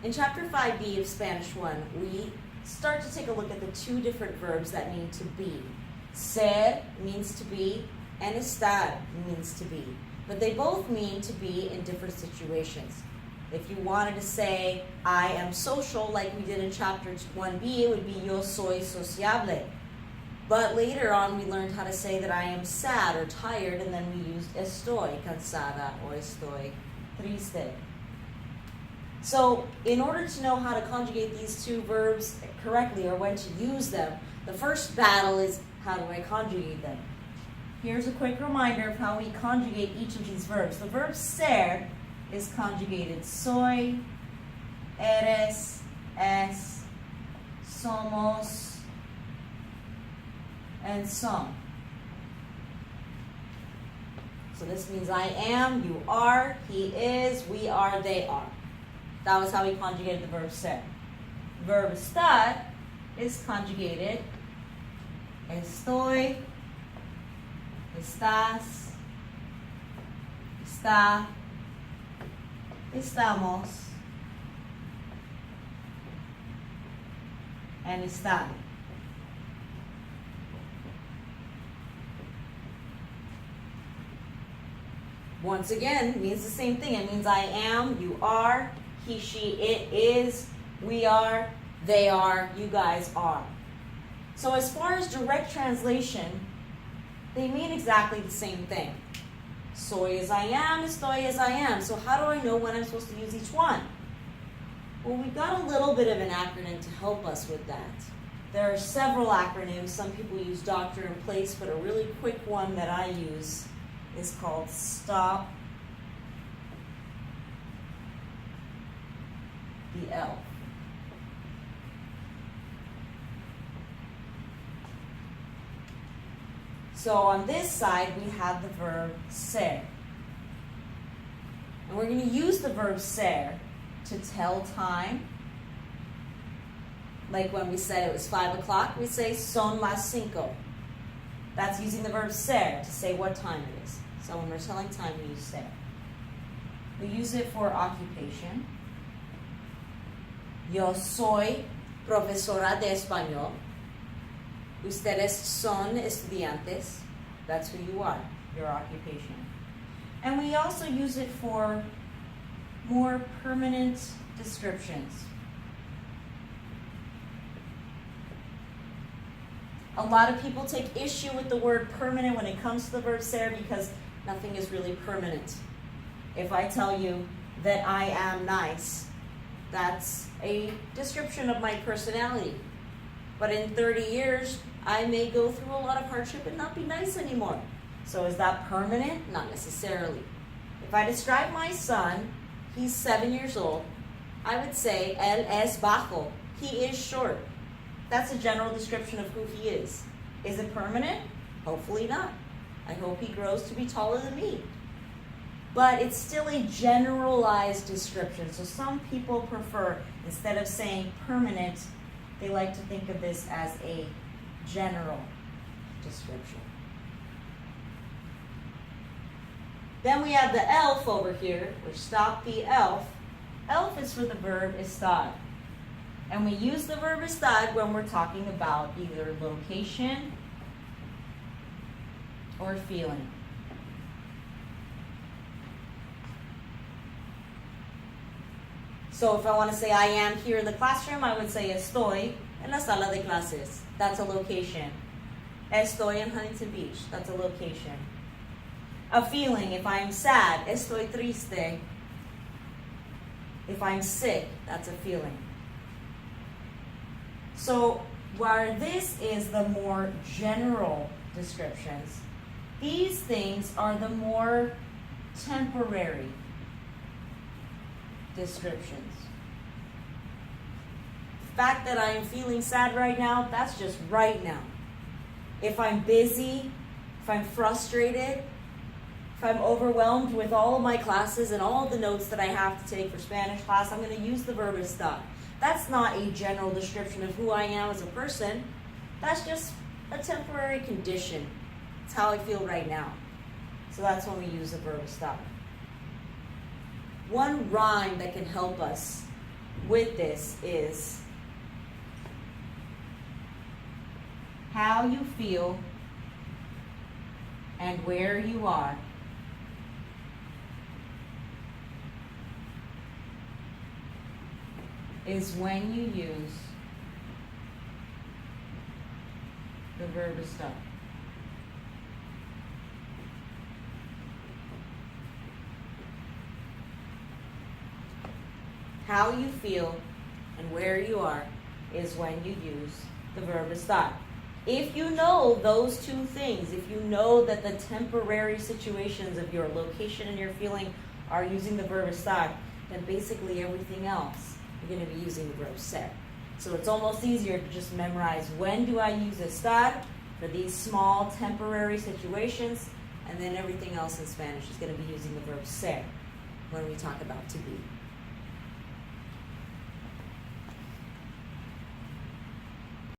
In Chapter 5B of Spanish 1, we start to take a look at the two different verbs that mean to be. Ser means to be, and estar means to be. But they both mean to be in different situations. If you wanted to say, I am social, like we did in Chapter 1B, it would be yo soy sociable. But later on, we learned how to say that I am sad or tired, and then we used estoy cansada or estoy triste. So in order to know how to conjugate these two verbs correctly or when to use them, the first battle is how do I conjugate them? Here's a quick reminder of how we conjugate each of these verbs. The verb ser is conjugated soy, eres, es, somos, and son. So this means I am, you are, he is, we are, they are. That was how we conjugated the verb ser. Verb estar is conjugated estoy, estás, está, estamos, and están. Once again, it means the same thing. It means I am, you are, he, she, it is, we are, they are, you guys are. So as far as direct translation, they mean exactly the same thing. Soy as I am, estoy as I am. So how do I know when I'm supposed to use each one? Well, we've got a little bit of an acronym to help us with that. There are several acronyms. Some people use doctor and place, but a really quick one that I use is called stop the L. So on this side, we have the verb ser. And we're going to use the verb ser to tell time. Like when we said it was 5 o'clock, we say son las cinco. That's using the verb ser to say what time it is. So when we're telling time, we use ser. We use it for occupation. Yo soy profesora de español. Ustedes son estudiantes. That's who you are, your occupation. And we also use it for more permanent descriptions. A lot of people take issue with the word permanent when it comes to the verb ser because nothing is really permanent. If I tell you that I am nice, that's a description of my personality. But in 30 years, I may go through a lot of hardship and not be nice anymore. So is that permanent? Not necessarily. If I describe my son, he's 7 years old, I would say, él es bajo. He is short. That's a general description of who he is. Is it permanent? Hopefully not. I hope he grows to be taller than me. But it's still a generalized description. So some people prefer, instead of saying permanent, they like to think of this as a general description. Then we have the elf over here, which stop the elf. Elf is for the verb estar. And we use the verb estar when we're talking about either location or feeling. So if I want to say I am here in the classroom, I would say estoy en la sala de clases. That's a location. Estoy en Huntington Beach. That's a location. A feeling, if I'm sad, estoy triste. If I'm sick, that's a feeling. So while this is the more general descriptions, these things are the more temporary descriptions. The fact that I am feeling sad right now, that's just right now. If I'm busy, if I'm frustrated, if I'm overwhelmed with all of my classes and all of the notes that I have to take for Spanish class, I'm going to use the verb estar. That's not a general description of who I am as a person. That's just a temporary condition. It's how I feel right now. So that's when we use the verb estar. One rhyme that can help us with this is how you feel and where you are is when you use the verb estar. How you feel and where you are is when you use the verb estar. If you know those two things, if you know that the temporary situations of your location and your feeling are using the verb estar, then basically everything else you're going to be using the verb ser. So it's almost easier to just memorize when do I use estar for these small temporary situations, and then everything else in Spanish is going to be using the verb ser when we talk about to be.